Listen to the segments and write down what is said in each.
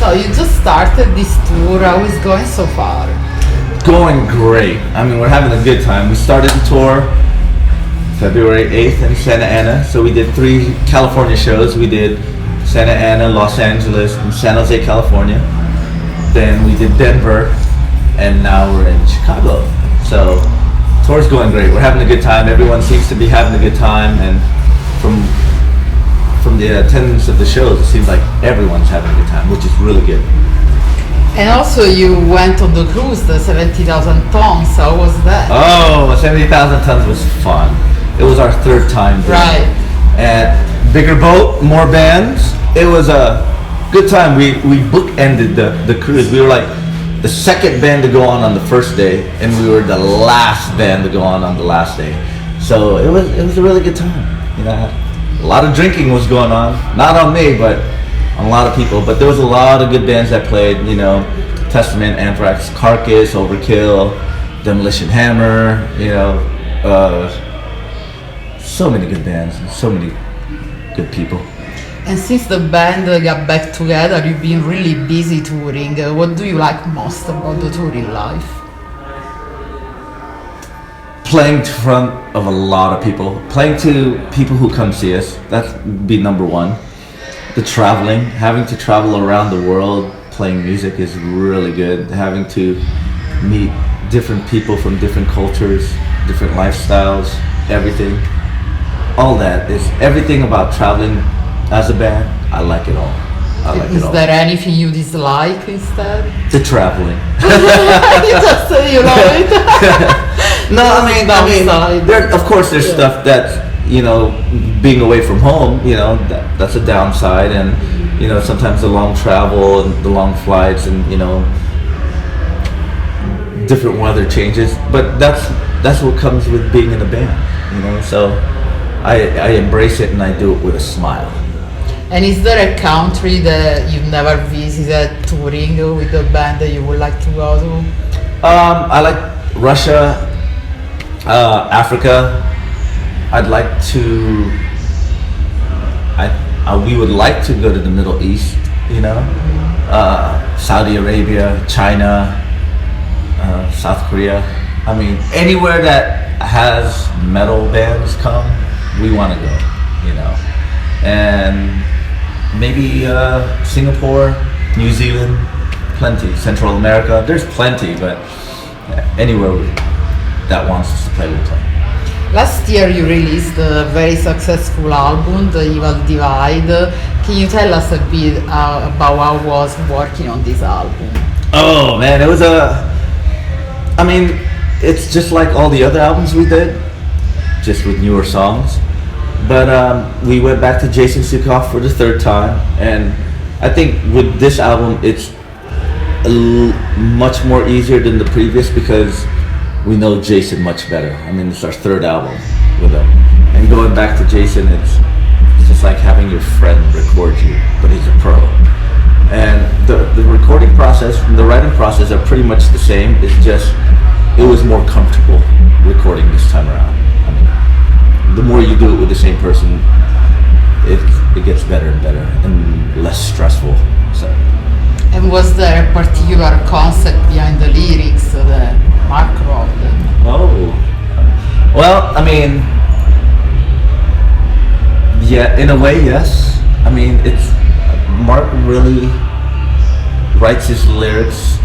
So you just started this tour. How is going so far? Going great. I mean, we're having a good time. We started the tour February 8th in Santa Ana. So we did 3 California shows. We did Santa Ana, Los Angeles, and San Jose, California. Then we did Denver, and now we're in Chicago. So tour's going great. We're having a good time. Everyone seems to be having a good time, and from the attendance of the shows, it seems like everyone's having a good time, which is really good. And also you went on the cruise, the 70,000 tons. How was that? Oh, 70,000 tons was fun. It was our 3rd time doing Right. it. And bigger boat, more bands. It was a good time. We bookended the cruise. We were like the 2nd band to go on the 1st day, and we were the last band to go on the last day. So it was a really good time. You know, a lot of drinking was going on. Not on me, but on a lot of people. But there was a lot of good bands that played. You know, Testament, Anthrax, Carcass, Overkill, Demolition Hammer. You know, so many good bands and so many good people. And since the band got back together, you've been really busy touring. What do you like most about the touring life? Playing in front of a lot of people. Playing to people who come see us. That'd be number one. The traveling. Having to travel around the world playing music is really good. Having to meet different people from different cultures, different lifestyles, everything. All that is everything about traveling as a band. I like it all. I like it all. Is there anything you dislike instead? The traveling. You just say you love it. No, I mean, there, of course, there's stuff that's, you know, being away from home. You know, that's a downside, and you know, sometimes the long travel and the long flights, and you know, different weather changes. But that's what comes with being in a band. You know, so I embrace it and I do it with a smile. And is there a country that you've never visited touring with the band that you would like to go to? I like Russia, Africa. I'd like to. We would like to go to the Middle East. You know, Saudi Arabia, China, South Korea. I mean, anywhere that has metal bands come, we want to go. You know, and maybe Singapore, New Zealand, plenty. Central America, there's plenty, but anywhere that wants us to play, we'll play. Last year you released a very successful album, The Evil Divide. Can you tell us a bit about how was working on this album? Oh man, it was I mean, it's just like all the other albums we did, just with newer songs. But we went back to Jason Sukoff for the 3rd time, and I think with this album it's much more easier than the previous because we know Jason much better. I mean, it's our 3rd album with him, and going back to Jason, it's just like having your friend record you, but he's a pro. And the recording process and the writing process are pretty much the same. It's just it was more comfortable recording this time around. I mean, the more you do it with the same person, it gets better and better and less stressful. So. And was there a particular concept behind the lyrics that Mark wrote? Oh, well, I mean, yeah, in a way, yes. I mean, it's Mark really writes his lyrics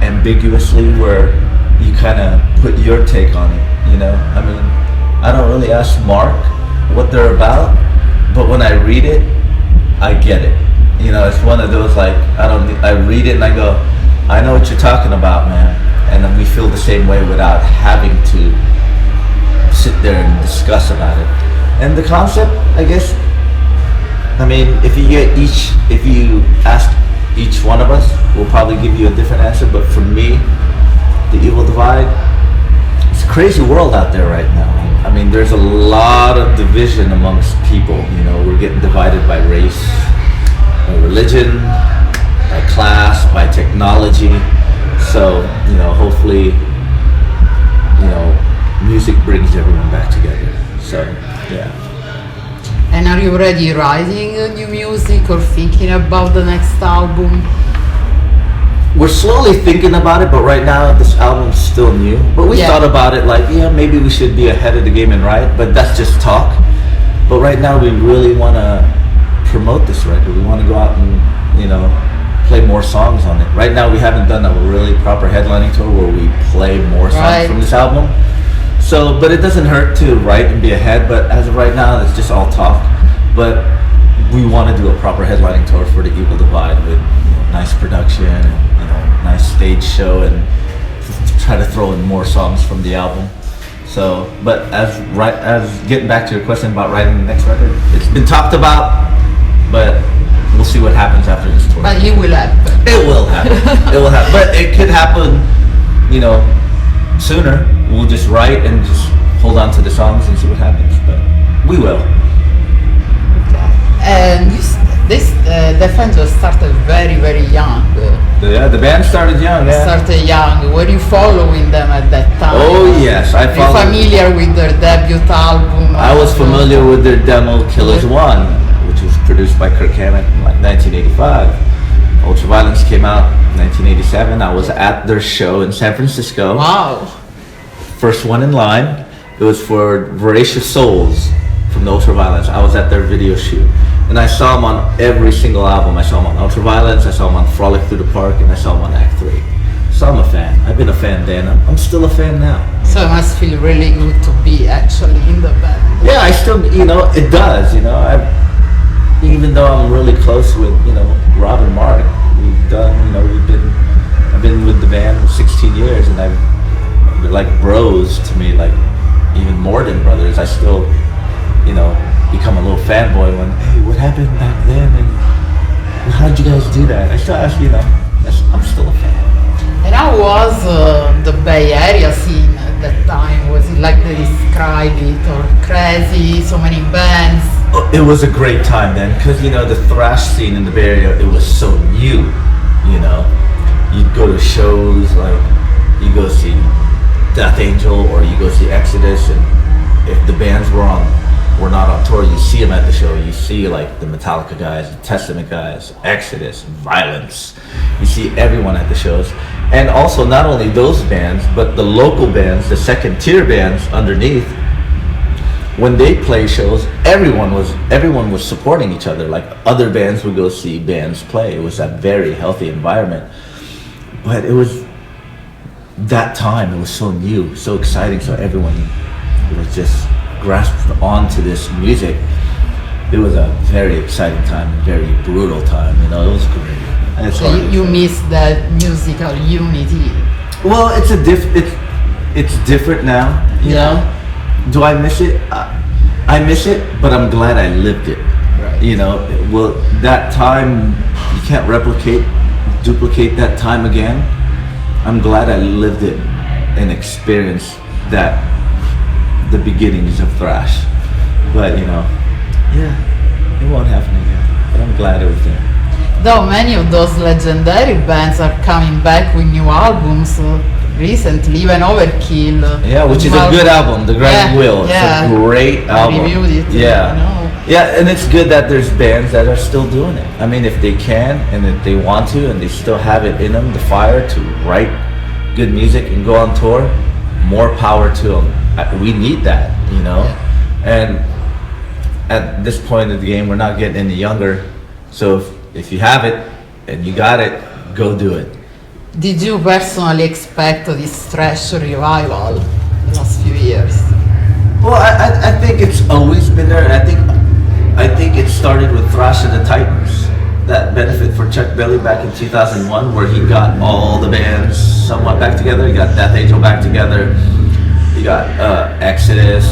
ambiguously, where you kind of put your take on it. You know, I mean, I don't really ask Mark what they're about, but when I read it, I get it. You know, it's one of those like I read it and I go, I know what you're talking about, man, and then we feel the same way without having to sit there and discuss about it. And the concept, I guess, I mean, if you ask each one of us, we'll probably give you a different answer. But for me, the Evil Divide, it's a crazy world out there right now. I mean, there's a lot of division amongst people. You know, we're getting divided by race, by religion, by class, by technology. So, you know, hopefully, you know, music brings everyone back together. So, yeah. And are you already writing new music or thinking about the next album? We're slowly thinking about it, but right now this album's still new. But we Yeah. thought about it like, yeah, maybe we should be ahead of the game and write, but that's just talk. But right now we really want to promote this record. We want to go out and, play more songs on it. Right now we haven't done a really proper headlining tour where we play more songs Right. from this album. So, but it doesn't hurt to write and be ahead, but as of right now it's just all talk. But we want to do a proper headlining tour for the Evil Divide with nice production and nice stage show and try to throw in more songs from the album. So, but as getting back to your question about writing the next record, it's been talked about, but we'll see what happens after this tour. But it will happen. It will happen. It will happen. But it could happen, sooner. We'll just write and just hold on to the songs and see what happens. But we will. And the fans started very, very young. The band started young. Yeah. Started young. Were you following them at that time? Oh yes, I Are you followed. familiar with their debut album? I was familiar with their demo "Killers One," which was produced by Kirk Hammett in 1985. Ultraviolence came out in 1987. I was at their show in San Francisco. Wow. First one in line. It was for Voracious Souls from the Ultraviolence. I was at their video shoot. And I saw them on every single album. I saw them on Ultraviolence, I saw them on Frolic Through the Park, and I saw them on Act 3. So I'm a fan. I've been a fan then. I'm still a fan now. So it must feel really good to be actually in the band. Yeah, I still, it does, even though I'm really close with, Rob and Mark, I've been with the band for 16 years, and they're like bros to me, like even more than brothers. I still, become a little fanboy when, hey, what happened back then, and how'd you guys do that? I still ask, I'm still a fan. And how was the Bay Area scene at that time? Was it like they describe it, or crazy, so many bands? It was a great time then, because the thrash scene in the Bay Area, it was so new. You'd go to shows like you go see Death Angel or you go see Exodus, and if the bands were not on tour, you see them at the show. You see like the Metallica guys, the Testament guys, Exodus, Violence. You see everyone at the shows. And also not only those bands, but the local bands, the second tier bands underneath, when they play shows, everyone was supporting each other. Like other bands would go see bands play. It was a very healthy environment. But it was that time, it was so new, so exciting, so everyone was just grasped onto this music. It was a very exciting time, very brutal time, it was great. And it's So hard to you say. miss that musical unity. Well, it's different now, Yeah. Do I miss it? I miss it, but I'm glad I lived it. Right. Well, that time, you can't duplicate that time again. I'm glad I lived it and experienced the beginnings of thrash. But, it won't happen again. But I'm glad it was there. Though many of those legendary bands are coming back with new albums recently, even Overkill. Yeah, which is a good album, The Grinding Wheel. It's a great album. I reviewed it. Yeah. I know. Yeah, and it's good that there's bands that are still doing it. I mean, if they can and if they want to and they still have it in them, the fire to write good music and go on tour, more power to them. We need that, And at this point of the game, we're not getting any younger. So if you have it and you got it, go do it. Did you personally expect this thrash revival the last few years? Well, I think it's always been there. I think it started with Thrash of the Titans, that benefit for Chuck Berry back in 2001, where he got all the bands somewhat back together. He got Death Angel back together. He got Exodus,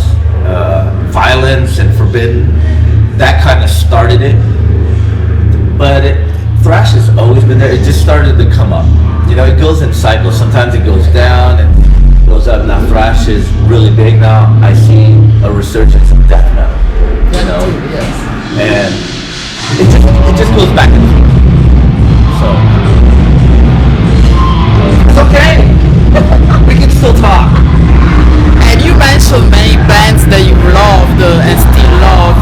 Violence, and Forbidden. That kind of started it. But thrash has always been there. It just started to come up. It goes in cycles. Sometimes it goes down and goes up. Now thrash is really big now. I see a resurgence of death metal. Yes. And it just goes back and forth. So it's okay. We can still talk. And you mentioned many bands that you loved and still love,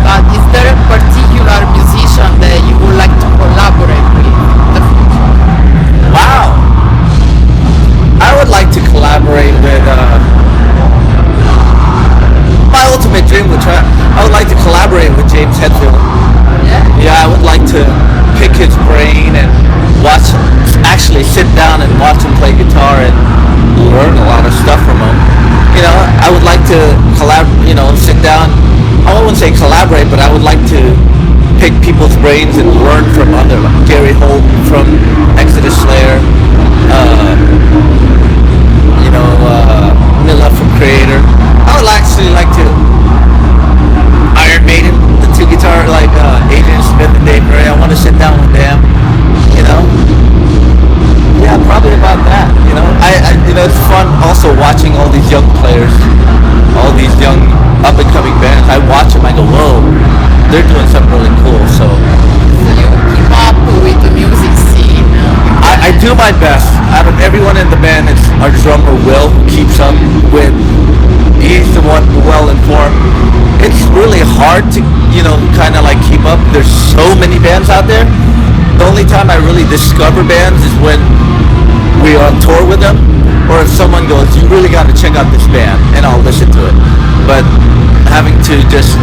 but particular musician that you would like to collaborate with in the future? Wow. I would like to collaborate with my ultimate dream would try. I would like to collaborate with James Hetfield. Yeah, I would like to pick his brain and actually sit down and watch him play guitar and learn a lot of stuff from him. You know, I would like to sit down. I wouldn't say collaborate, but I would like to pick people's brains and learn from other, like Gary Holt from Exodus Slayer, Mila from Creator. I would actually like to Iron Maiden, the two guitar, like Adrian Smith and Dave Murray. I want to sit down with them, you know. Yeah, probably about that. You know, it's fun also watching all these young players, all these young up and coming bands. I watch them, I go, whoa, they're doing something really cool. So you keep up with the music scene. I do my best. Out of everyone in the band, it's our drummer Will who keeps up with. He's the one well informed. It's really hard to, kind of like keep up. There's so many bands out there. The only time I really discover bands is when we are on tour with them, or if someone goes, you really got to check out this band, and I'll listen to it. But having to just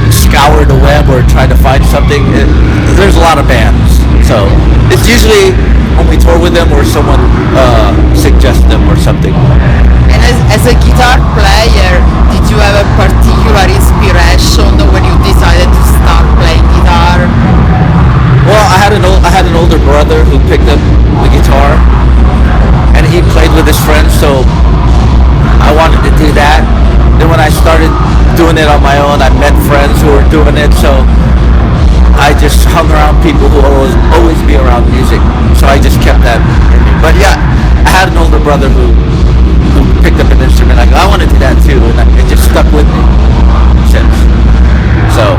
scour the web or try to find something, there's a lot of bands. So it's usually when we tour with them or someone suggests them or something. And as a guitar player, did you have a particular inspiration when you decided to start playing guitar? Well, I had an older brother who picked up the guitar, and he played with his friends, so I wanted to do that. Then when I started doing it on my own, I met friends who were doing it, so I just hung around people who always be around music, so I just kept that in me. But yeah, I had an older brother who picked up an instrument. I go, I want to do that too, and it just stuck with me since. So.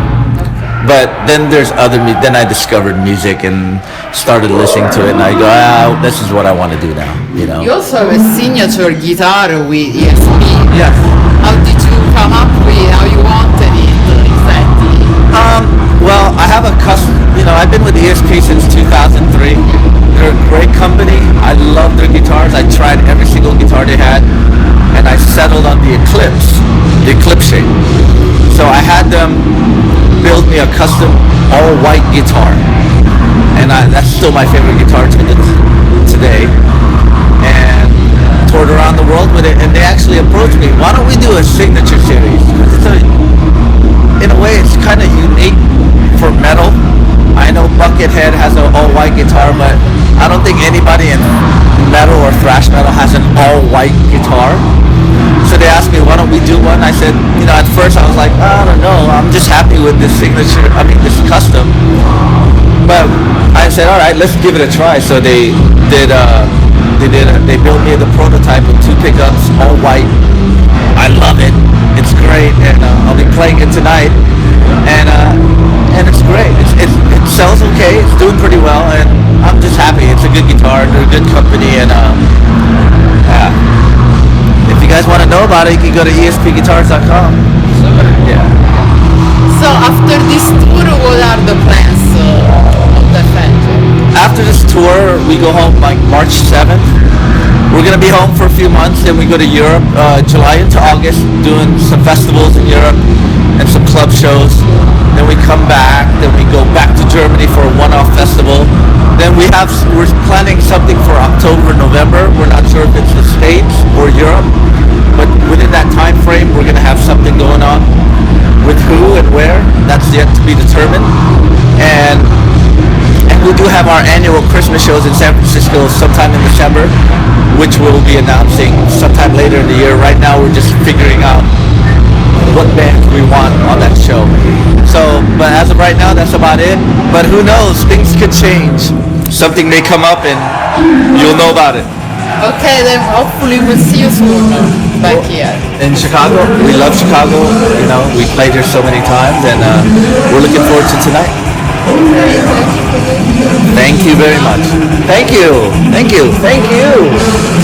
But then then I discovered music and started listening to it, and I go, this is what I want to do now, you know. You also have a signature guitar with ESP. Yes. How did you come up with how you wanted it exactly? Well, I have a custom, I've been with ESP since 2003. They're a great company. I love their guitars. I tried every single guitar they had, and I settled on the Eclipse shape. So I had them build me a custom all-white guitar, and that's still my favorite guitar today. And toured around the world with it, and they actually approached me, why don't we do a signature series? In a way, it's kind of unique for metal. I know Buckethead has an all-white guitar, but I don't think anybody in metal or thrash metal has an all-white guitar. So they asked me, why don't we do one? I said, at first I was like, I don't know, I'm just happy with this this custom. But I said, all right, let's give it a try. So they built me the prototype with 2 pickups, all white. I love it. It's great, and I'll be playing it tonight. And it's great. It sells okay. It's doing pretty well, and I'm just happy. It's a good guitar. They're a good company, and if you guys want to know about it, you can go to espguitars.com. Yeah. So after this tour, what are the plans of the venture? After this tour, we go home like March 7th. We're going to be home for a few months, then we go to Europe, July into August, doing some festivals in Europe and some club shows. Then we come back, then we go back to Germany for a one-off festival. Then we're planning something for October, November. We're not sure if it's the States or Europe, but within that time frame, we're going to have something going on. With who and where, that's yet to be determined. And we do have our annual Christmas shows in San Francisco sometime in December, which we'll be announcing sometime later in the year. Right now, we're just figuring out what bands we want on that show. So, but as of right now, that's about it. But who knows? Things could change. Something may come up and you'll know about it. Okay, then hopefully we'll see you soon back here. In Chicago, we love Chicago. We played here so many times, and we're looking forward to tonight. Thank you very much. Thank you. Thank you. Thank you.